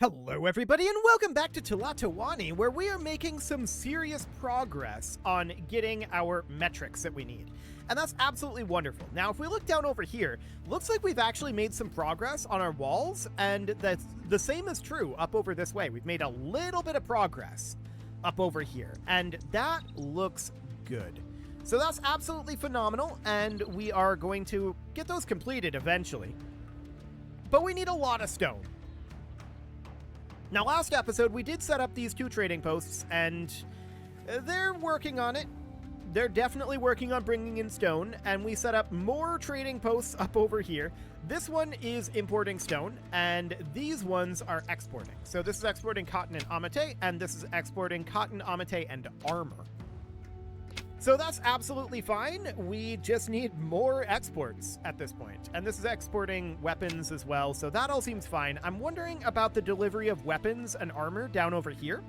Hello everybody and welcome back to Tlatoani, where we are making some serious progress on getting our metrics that we need. And that's absolutely wonderful. Now if we look down over here, looks like we've actually made some progress on our walls, and that's the same is true up over this way. We've made a little bit of progress up over here, and that looks good. So that's absolutely phenomenal, and we are going to get those completed eventually. But we need a lot of stone. Now, last episode, we did set up these 2 trading posts, and they're working on it. They're definitely working on bringing in stone, and we set up more trading posts up over here. This one is importing stone, and these ones are exporting. So this is exporting cotton and amate, and this is exporting cotton, amate, and armor. So that's absolutely fine. We just need more exports at this point. And this is exporting weapons as well, so that all seems fine. I'm wondering about the delivery of weapons and armor down over here.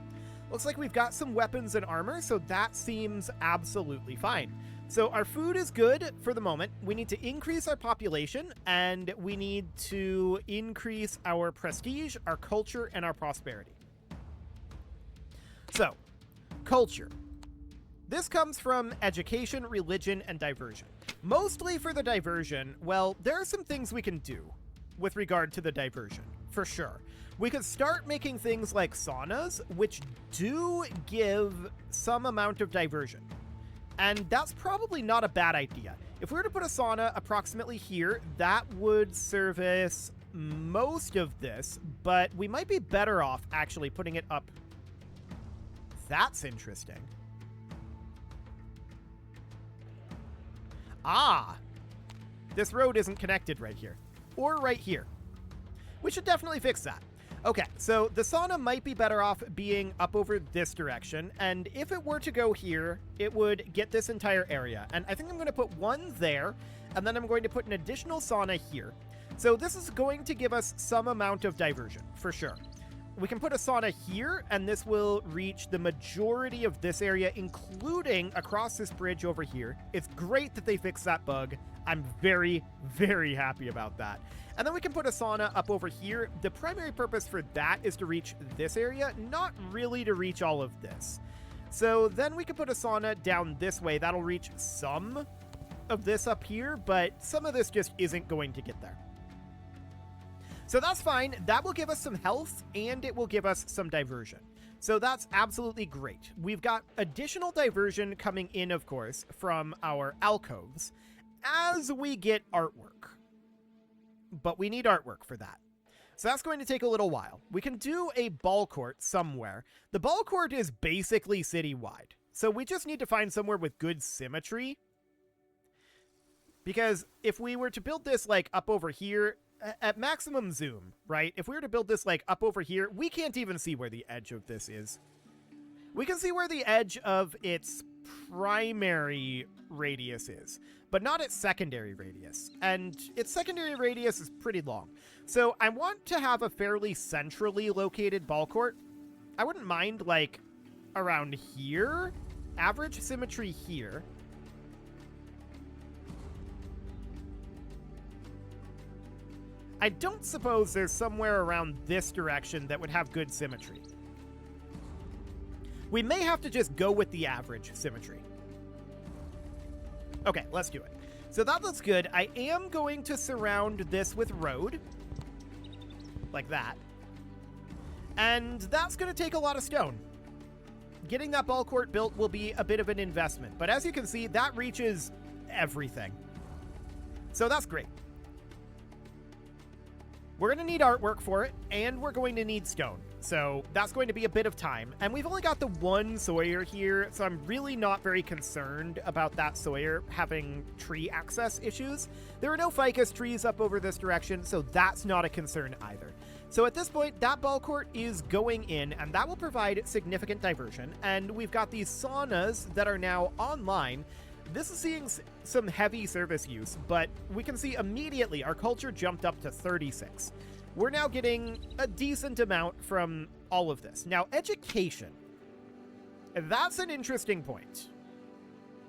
Looks like we've got some weapons and armor, so that seems absolutely fine. So our food is good for the moment. We need to increase our population, and we need to increase our prestige, our culture, and our prosperity. So, culture. This comes from education, religion, and diversion. Mostly for the diversion, well, there are some things we can do with regard to the diversion, for sure. We could start making things like saunas, which do give some amount of diversion. And that's probably not a bad idea. If we were to put a sauna approximately here, that would service most of this, but we might be better off actually putting it up. That's interesting. Ah, this road isn't connected right here, or right here. We should definitely fix that. Okay, so the sauna might be better off being up over this direction, and if it were to go here, it would get this entire area. And I think I'm going to put one there, and then I'm going to put an additional sauna here. So this is going to give us some amount of diversion, for sure. We can put a sauna here, and this will reach the majority of this area, including across this bridge over here. It's great that they fixed that bug. I'm very, very happy about that. And then we can put a sauna up over here. The primary purpose for that is to reach this area, not really to reach all of this. So then we can put a sauna down this way. That'll reach some of this up here, but some of this just isn't going to get there. So that's fine. That will give us some health, and it will give us some diversion. So that's absolutely great. We've got additional diversion coming in, of course, from our alcoves as we get artwork. But we need artwork for that. So that's going to take a little while. We can do a ball court somewhere. The ball court is basically citywide. So we just need to find somewhere with good symmetry. Because if we were to build this like up over here, at maximum zoom, right? If we were to build this like up over here, we can't even see where the edge of this is. We can see where the edge of its primary radius is, but not its secondary radius. And its secondary radius is pretty long. So I want to have a fairly centrally located ball court. I wouldn't mind like around here, average symmetry here. I don't suppose there's somewhere around this direction that would have good symmetry. We may have to just go with the average symmetry. Okay, let's do it. So that looks good. I am going to surround this with road. Like that. And that's going to take a lot of stone. Getting that ball court built will be a bit of an investment. But as you can see, that reaches everything. So that's great. We're going to need artwork for it, and we're going to need stone. So that's going to be a bit of time. And we've only got the one Sawyer here, so I'm really not very concerned about that Sawyer having tree access issues. There are no ficus trees up over this direction, so that's not a concern either. So at this point, that ball court is going in, and that will provide significant diversion. And we've got these saunas that are now online. This is seeing some heavy service use, but we can see immediately our culture jumped up to 36. We're now getting a decent amount from all of this. Now, education. That's an interesting point.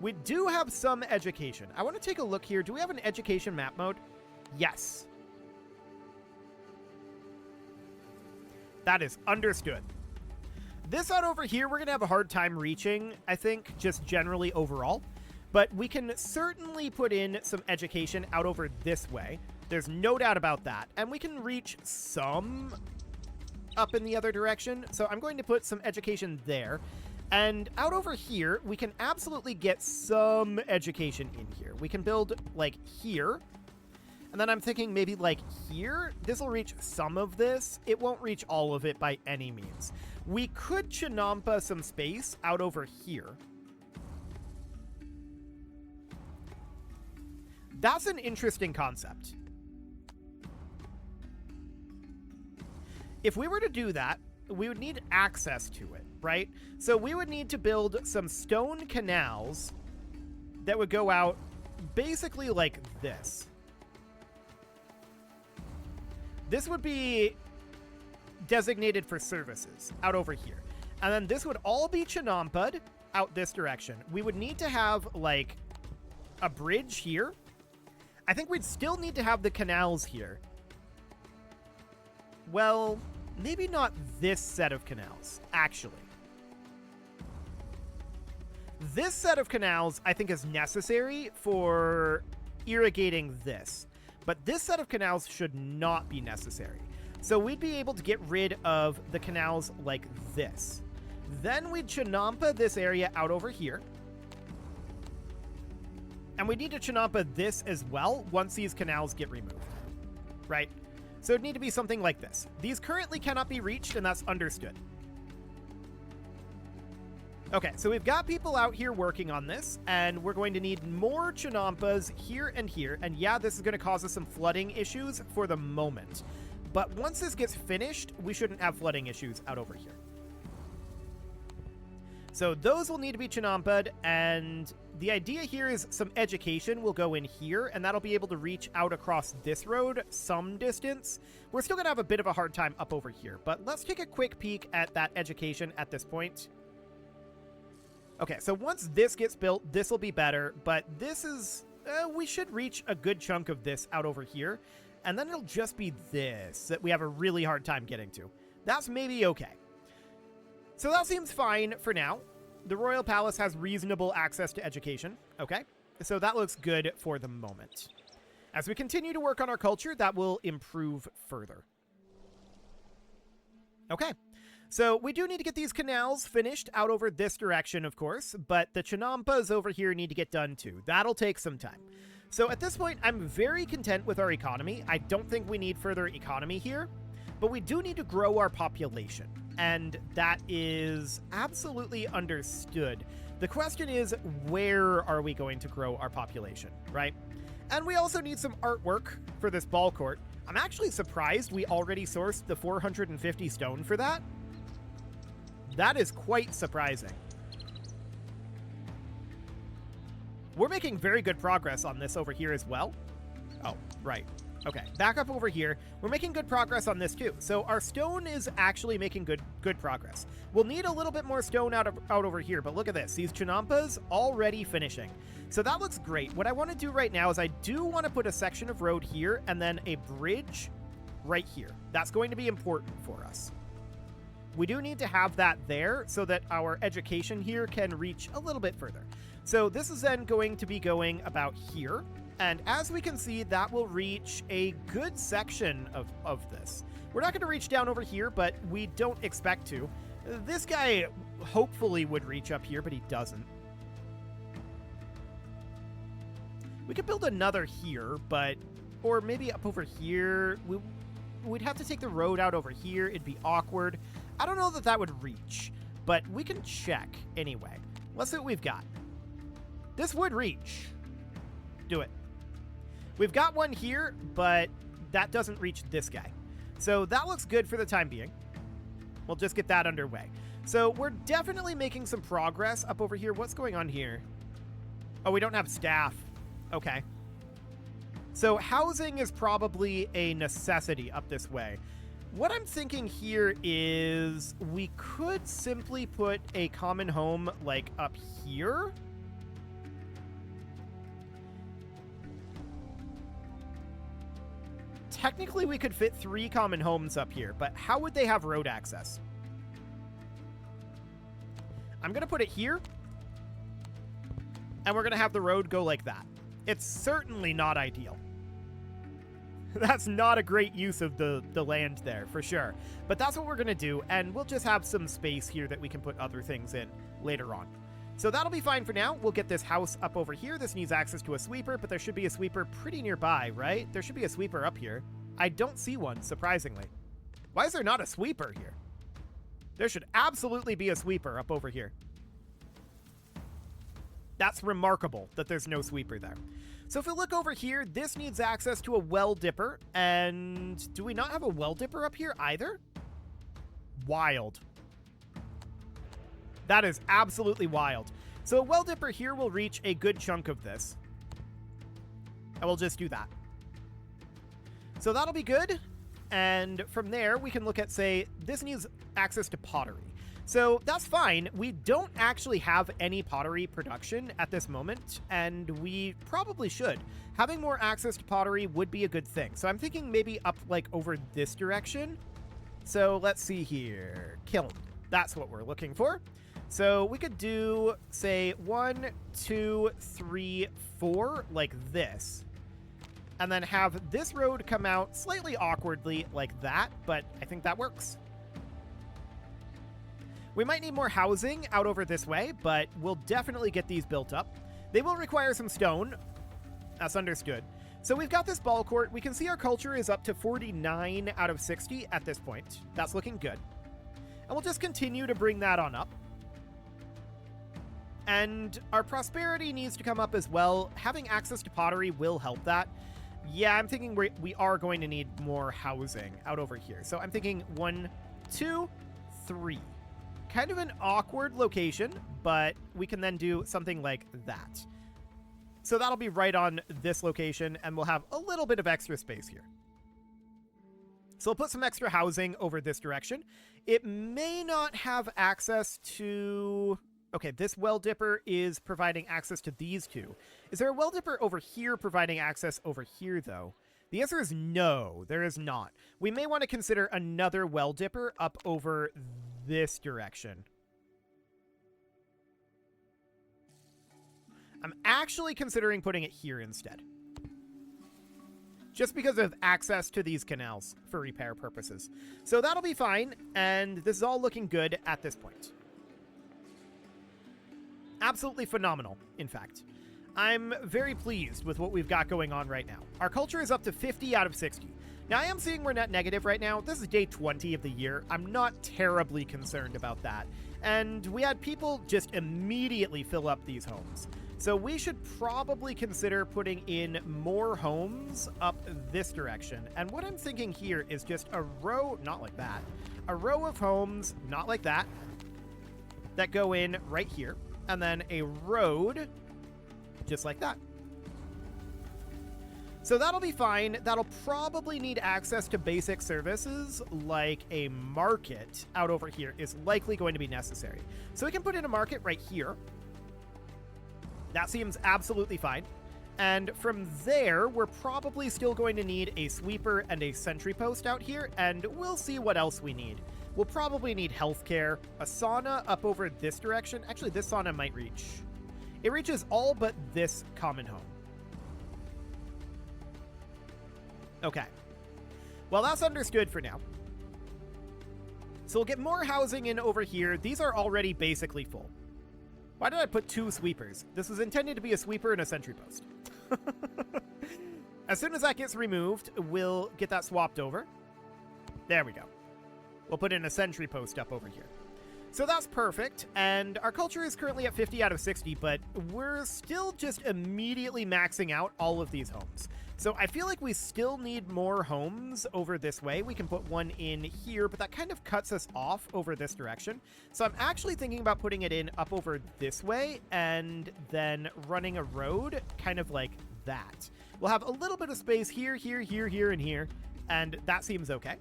We do have some education. I want to take a look here. Do we have an education map mode? Yes. That is understood. This out over here, we're going to have a hard time reaching, I think, just generally overall. But we can certainly put in some education out over this way. There's no doubt about that. And we can reach some up in the other direction. So I'm going to put some education there. And out over here, we can absolutely get some education in here. We can build, like, here. And then I'm thinking maybe, like, here. This will reach some of this. It won't reach all of it by any means. We could Chinampa some space out over here. That's an interesting concept. If we were to do that, we would need access to it, right? So we would need to build some stone canals that would go out basically like this. This would be designated for services out over here. And then this would all be Chinampa'd out this direction. We would need to have, like, a bridge here. I think we'd still need to have the canals here. Well, maybe not this set of canals, actually. This set of canals, I think, is necessary for irrigating this. But this set of canals should not be necessary. So we'd be able to get rid of the canals like this. Then we'd Chinampa this area out over here. And we need to Chinampa this as well once these canals get removed. Right? So it'd need to be something like this. These currently cannot be reached, and that's understood. Okay, so we've got people out here working on this, and we're going to need more Chinampas here and here. And yeah, this is going to cause us some flooding issues for the moment. But once this gets finished, we shouldn't have flooding issues out over here. So those will need to be Chinampa'd, and the idea here is some education will go in here, and that'll be able to reach out across this road some distance. We're still going to have a bit of a hard time up over here, but let's take a quick peek at that education at this point. Okay, so once this gets built, this will be better, but this is... we should reach a good chunk of this out over here, and then it'll just be this that we have a really hard time getting to. That's maybe okay. So that seems fine for now. The Royal Palace has reasonable access to education. Okay, so that looks good for the moment. As we continue to work on our culture, that will improve further. Okay, so we do need to get these canals finished out over this direction, of course, but the Chinampas over here need to get done too. That'll take some time. So at this point, I'm very content with our economy. I don't think we need further economy here, but we do need to grow our population. And that is absolutely understood. The question is, where are we going to grow our population, right? And we also need some artwork for this ball court. I'm actually surprised we already sourced the 450 stone for that. That is quite surprising. We're making very good progress on this over here as well. Oh, right. Okay, back up over here. We're making good progress on this too. So our stone is actually making good progress. We'll need a little bit more stone out over here, but look at this. These Chinampas already finishing. So that looks great. What I want to do right now is I do want to put a section of road here and then a bridge right here. That's going to be important for us. We do need to have that there so that our education here can reach a little bit further. So this is then going to be going about here. And as we can see, that will reach a good section of this. We're not going to reach down over here, but we don't expect to. This guy hopefully would reach up here, but he doesn't. We could build another here, but... Or maybe up over here. We'd have to take the road out over here. It'd be awkward. I don't know that that would reach, but we can check anyway. Let's see what we've got. This would reach. Do it. We've got one here, but that doesn't reach this guy. So that looks good for the time being. We'll just get that underway. So we're definitely making some progress up over here. What's going on here? Oh, we don't have staff. Okay. So housing is probably a necessity up this way. What I'm thinking here is we could simply put a common home like up here. technically we could fit 3 common homes up here, but how would they have road access? I'm going to put it here, and we're going to have the road go like that. It's certainly not ideal. That's not a great use of the land there, for sure. But that's what we're going to do, and we'll just have some space here that we can put other things in later on. So that'll be fine for now. We'll get this house up over here. This needs access to a sweeper, but there should be a sweeper pretty nearby, right? There should be a sweeper up here. I don't see one, surprisingly. Why is there not a sweeper here? There should absolutely be a sweeper up over here. That's remarkable that there's no sweeper there. So if we look over here, this needs access to a well dipper. And do we not have a well dipper up here either? Wild. That is absolutely wild. So a well dipper here will reach a good chunk of this. And we'll just do that. So that'll be good. And from there, we can look at, say, this needs access to pottery. So that's fine. We don't actually have any pottery production at this moment, and we probably should. Having more access to pottery would be a good thing. So I'm thinking maybe up like over this direction. So let's see here. Kiln. That's what we're looking for. So we could do, say, 1, 2, 3, 4, like this. And then have this road come out slightly awkwardly like that, but I think that works. We might need more housing out over this way, but we'll definitely get these built up. They will require some stone. That's understood. So we've got this ball court. We can see our culture is up to 49 out of 60 at this point. That's looking good. And we'll just continue to bring that on up. And our prosperity needs to come up as well. Having access to pottery will help that. Yeah, I'm thinking we are going to need more housing out over here. So I'm thinking 1, 2, 3. Kind of an awkward location, but we can then do something like that. So that'll be right on this location, and we'll have a little bit of extra space here. So we'll put some extra housing over this direction. It may not have access to... Okay, this well dipper is providing access to these two. Is there a well dipper over here providing access over here, though? The answer is no, there is not. We may want to consider another well dipper up over this direction. I'm actually considering putting it here instead. Just because of access to these canals for repair purposes. So that'll be fine, and this is all looking good at this point. Absolutely phenomenal, in fact. I'm very pleased with what we've got going on right now. Our culture is up to 50 out of 60. Now, I am seeing we're net negative right now. This is day 20 of the year. I'm not terribly concerned about that. And we had people just immediately fill up these homes. So we should probably consider putting in more homes up this direction. And what I'm thinking here is just a row, not like that, a row of homes, not like that go in right here. And then a road just like that. So that'll be fine. That'll probably need access to basic services like a market out over here is likely going to be necessary. So we can put in a market right here. That seems absolutely fine. And from there, we're probably still going to need a sweeper and a sentry post out here, and we'll see what else we need. We'll probably need healthcare, a sauna up over this direction. Actually, this sauna might reach. It reaches all but this common home. Okay. Well, that's understood for now. So we'll get more housing in over here. These are already basically full. Why did I put 2 sweepers? This was intended to be a sweeper and a sentry post. As soon as that gets removed, we'll get that swapped over. There we go. We'll put in a sentry post up over here. So that's perfect, and our culture is currently at 50 out of 60, but we're still just immediately maxing out all of these homes. So I feel like we still need more homes over this way. We can put one in here, but that kind of cuts us off over this direction. So I'm actually thinking about putting it in up over this way and then running a road kind of like that. We'll have a little bit of space here, here, here, here, and here, and that seems okay.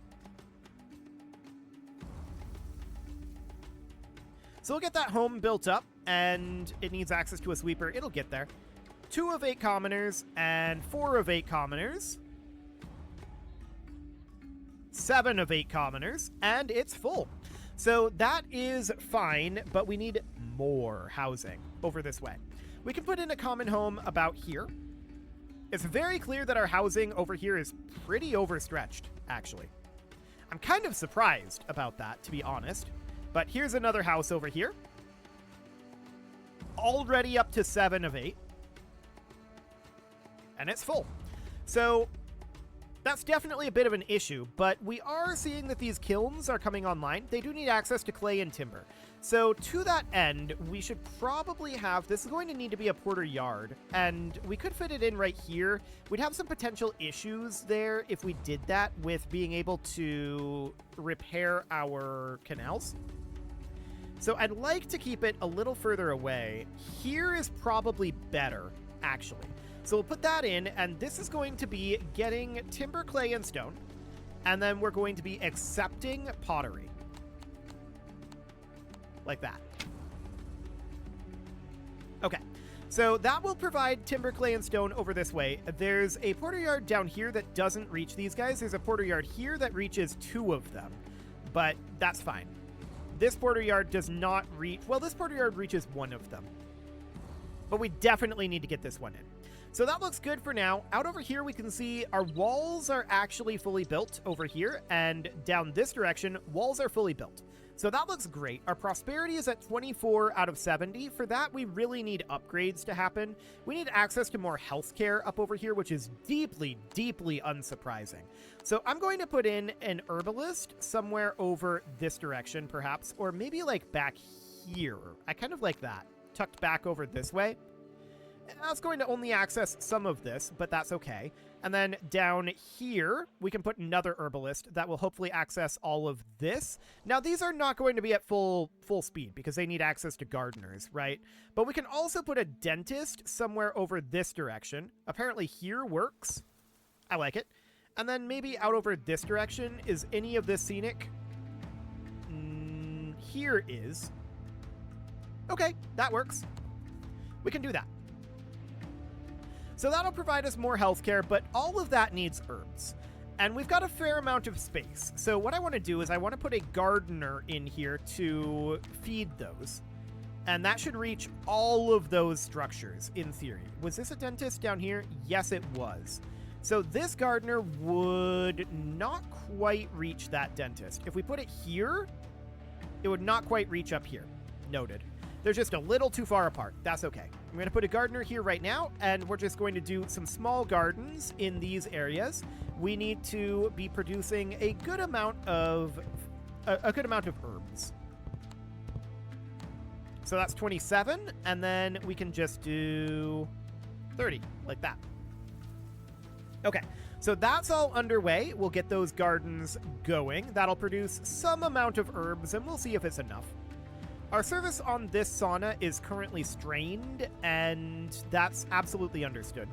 So we'll get that home built up, and it needs access to a sweeper. It'll get there. 2 of 8 commoners and 4 of 8 commoners. 7 of 8 commoners, and it's full. So that is fine, but we need more housing over this way. We can put in a common home about here. It's very clear that our housing over here is pretty overstretched, actually. I'm kind of surprised about that, to be honest. But here's another house over here. Already up to 7 of 8. And it's full. So that's definitely a bit of an issue, but we are seeing that these kilns are coming online. They do need access to clay and timber. So to that end, we should probably have, this is going to need to be a porter yard, and we could fit it in right here. We'd have some potential issues there if we did that with being able to repair our canals. So I'd like to keep it a little further away. Here is probably better, actually. So we'll put that in, and this is going to be getting timber, clay, and stone. And then we're going to be accepting pottery. Like that. Okay, so that will provide timber, clay, and stone over this way. There's a porter yard down here that doesn't reach these guys. There's a porter yard here that reaches 2 of them, but that's fine. This porter yard does not reach, well, this porter yard reaches 1 of them, but we definitely need to get this one in. So that looks good for now. Out over here, we can see our walls are actually fully built over here, and down this direction, walls are fully built. So that looks great. Our prosperity is at 24 out of 70. For that, we really need upgrades to happen. We need access to more healthcare up over here, which is deeply, deeply unsurprising. So I'm going to put in an herbalist somewhere over this direction, perhaps, or maybe like back here. I kind of like that, tucked back over this way. That's going to only access some of this, but that's okay. And then down here, we can put another herbalist that will hopefully access all of this. Now, these are not going to be at full speed because they need access to gardeners, right? But we can also put a dentist somewhere over this direction. Apparently here works. I like it. And then maybe out over this direction. Is any of this scenic? Here is. Okay, that works. We can do that. So that'll provide us more healthcare, but all of that needs herbs. And we've got a fair amount of space. So what I want to do is I want to put a gardener in here to feed those. And that should reach all of those structures, in theory. Was this a dentist down here? Yes, it was. So this gardener would not quite reach that dentist. If we put it here, it would not quite reach up here. Noted. They're just a little too far apart. That's okay. I'm going to put a gardener here right now, and we're just going to do some small gardens in these areas. We need to be producing a good amount of herbs. So that's 27, and then we can just do 30, like that. Okay, so that's all underway. We'll get those gardens going. That'll produce some amount of herbs, and we'll see if it's enough. Our service on this sauna is currently strained, and that's absolutely understood.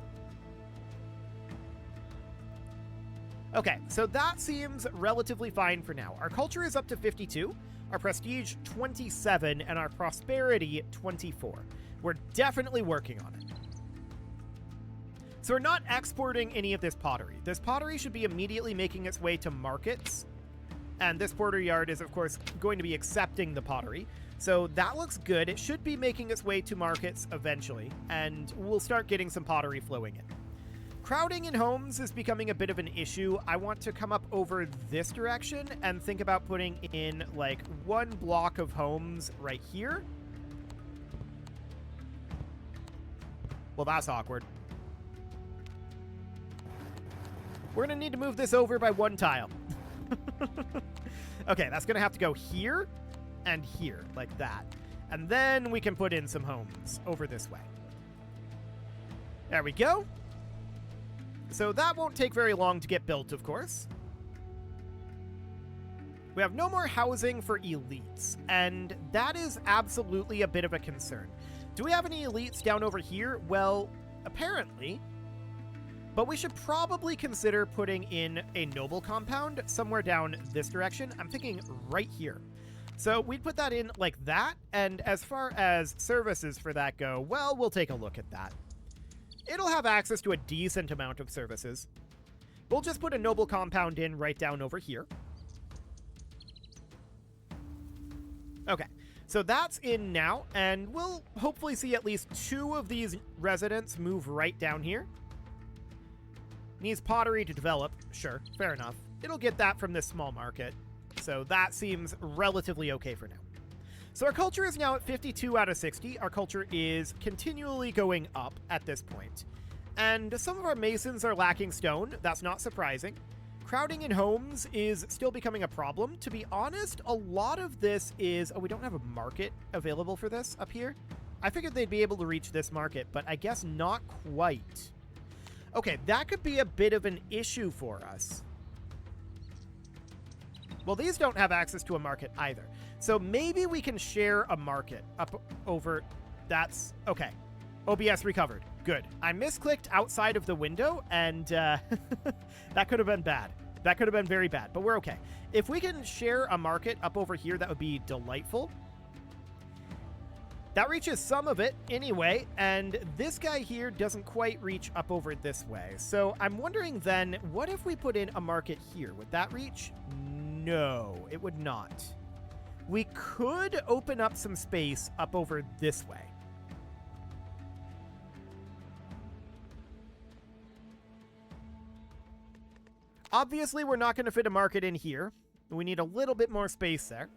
Okay, so that seems relatively fine for now. Our culture is up to 52, our prestige 27, and our prosperity 24. We're definitely working on it. So we're not exporting any of this pottery. This pottery should be immediately making its way to markets, and this porter yard is, of course, going to be accepting the pottery. So that looks good. It should be making its way to markets eventually, and we'll start getting some pottery flowing in. Crowding in homes is becoming a bit of an issue. I want to come up over this direction and think about putting in like 1 block of homes right here. Well, that's awkward. We're going to need to move this over by 1 tile. Okay, that's going to have to go here and here, like that. And then we can put in some homes over this way. There we go. So that won't take very long to get built, of course. We have no more housing for elites, and that is absolutely a bit of a concern. Do we have any elites down over here? Well, apparently. But we should probably consider putting in a noble compound somewhere down this direction. I'm thinking right here. So we'd put that in like that, and as far as services for that go, well, we'll take a look at that. It'll have access to a decent amount of services. We'll just put a noble compound in right down over here. Okay, so that's in now, and we'll hopefully see at least 2 of these residents move right down here. Needs pottery to develop. Sure, fair enough. It'll get that from this small market, so that seems relatively okay for now. So our culture is now at 52 out of 60. Our culture is continually going up at this point. And some of our masons are lacking stone. That's not surprising. Crowding in homes is still becoming a problem. To be honest, a lot of this is... Oh, we don't have a market available for this up here. I figured they'd be able to reach this market, but I guess not quite. Okay, that could be a bit of an issue for us. Well, these don't have access to a market either. So maybe we can share a market up over... That's... Okay. OBS recovered. Good. I misclicked outside of the window, and that could have been bad. That could have been very bad, but we're okay. If we can share a market up over here, that would be delightful. That reaches some of it anyway, and this guy here doesn't quite reach up over this way. So I'm wondering then, what if we put in a market here? Would that reach? No, it would not. We could open up some space up over this way. Obviously, we're not going to fit a market in here. We need a little bit more space there.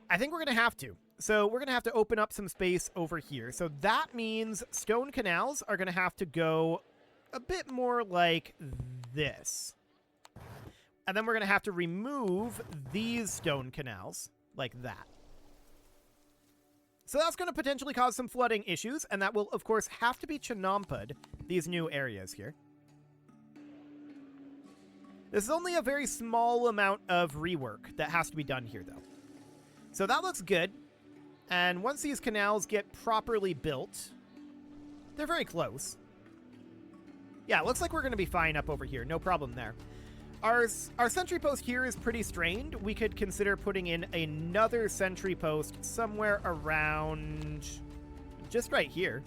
I think we're going to have to. So we're going to have to open up some space over here. So that means stone canals are going to have to go a bit more like this. And then we're going to have to remove these stone canals like that. So that's going to potentially cause some flooding issues, and that will, of course, have to be chinampa'd, these new areas here. This is only a very small amount of rework that has to be done here, though. So that looks good. And once these canals get properly built, they're very close. Yeah, it looks like we're going to be fine up over here. No problem there. Our sentry post here is pretty strained. We could consider putting in another sentry post somewhere around just right here.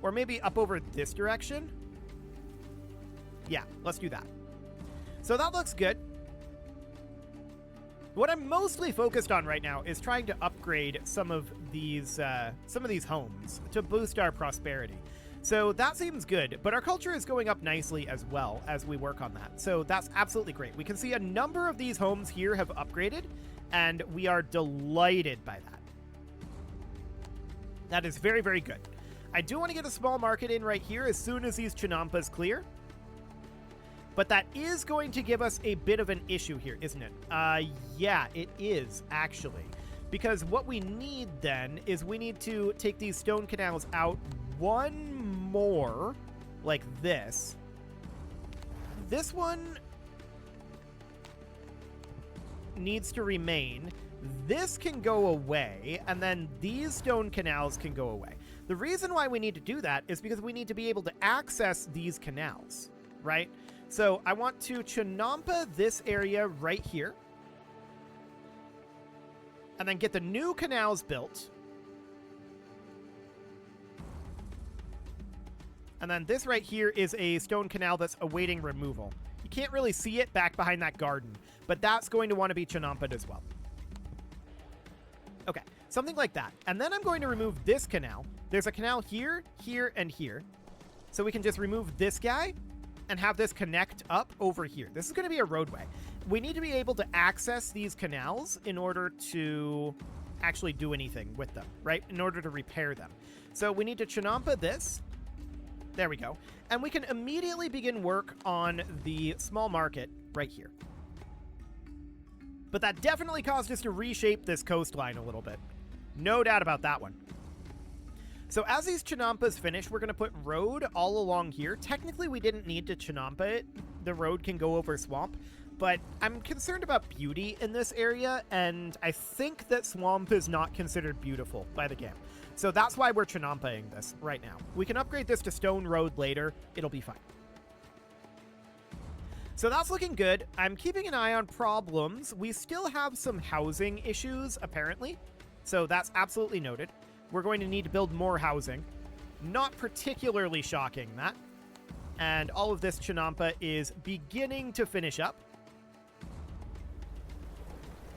Or maybe up over this direction. Yeah, let's do that. So that looks good. What I'm mostly focused on right now is trying to upgrade some of these homes to boost our prosperity. So that seems good, but our culture is going up nicely as well as we work on that. So that's absolutely great. We can see a number of these homes here have upgraded, and we are delighted by that. That is very, very good. I do want to get a small market in right here as soon as these chinampas clear. But that is going to give us a bit of an issue here, isn't it? Yeah, it is, actually. Because what we need then is we need to take these stone canals out one more, like this. This one needs to remain. This can go away, and then these stone canals can go away. The reason why we need to do that is because we need to be able to access these canals, right? So I want to chinampa this area right here. And then get the new canals built. And then this right here is a stone canal that's awaiting removal. You can't really see it back behind that garden, but that's going to want to be chinampa'd as well. Okay, something like that. And then I'm going to remove this canal. There's a canal here, here, and here. So we can just remove this guy and have this connect up over here. This is going to be a roadway. We need to be able to access these canals in order to actually do anything with them, right? In order to repair them. So we need to chinampa this. There we go. And we can immediately begin work on the small market right here. But that definitely caused us to reshape this coastline a little bit. No doubt about that one. So as these chinampas finish, we're going to put road all along here. Technically, we didn't need to chinampa it. The road can go over swamp. But I'm concerned about beauty in this area, and I think that swamp is not considered beautiful by the game. So that's why we're chinampaing this right now. We can upgrade this to stone road later. It'll be fine. So that's looking good. I'm keeping an eye on problems. We still have some housing issues, apparently. So that's absolutely noted. We're going to need to build more housing. Not particularly shocking, that. And all of this chinampa is beginning to finish up.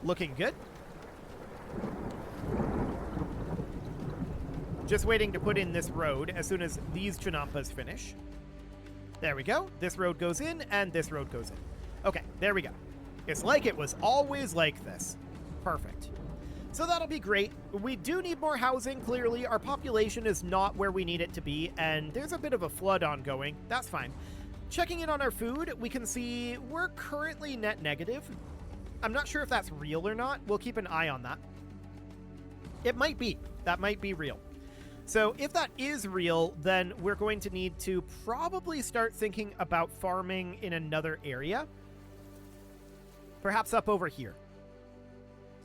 Looking good. Just waiting to put in this road as soon as these chinampas finish. There we go. This road goes in, and this road goes in. Okay, there we go. It's like it was always like this. Perfect. So that'll be great. We do need more housing, clearly. Our population is not where we need it to be, and there's a bit of a flood ongoing. That's fine. Checking in on our food, we can see we're currently net negative. I'm not sure if that's real or not. We'll keep an eye on that. It might be. That might be real. So if that is real, then we're going to need to probably start thinking about farming in another area. Perhaps up over here.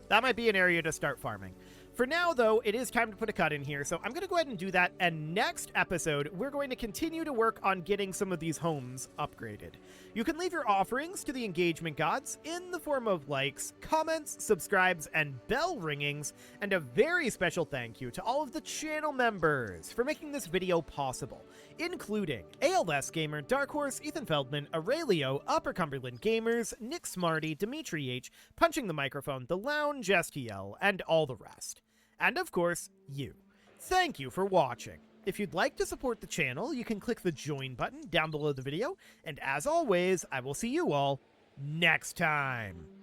That might be an area to start farming. For now, though, it is time to put a cut in here, so I'm going to go ahead and do that, and next episode, we're going to continue to work on getting some of these homes upgraded. You can leave your offerings to the engagement gods in the form of likes, comments, subscribes, and bell ringings, and a very special thank you to all of the channel members for making this video possible, including ALS Gamer, Dark Horse, Ethan Feldman, Aurelio, Upper Cumberland Gamers, Nick Smarty, Dimitri H, Punching the Microphone, The Lounge, STL, and all the rest. And of course, you. Thank you for watching. If you'd like to support the channel, you can click the join button down below the video, and as always, I will see you all next time.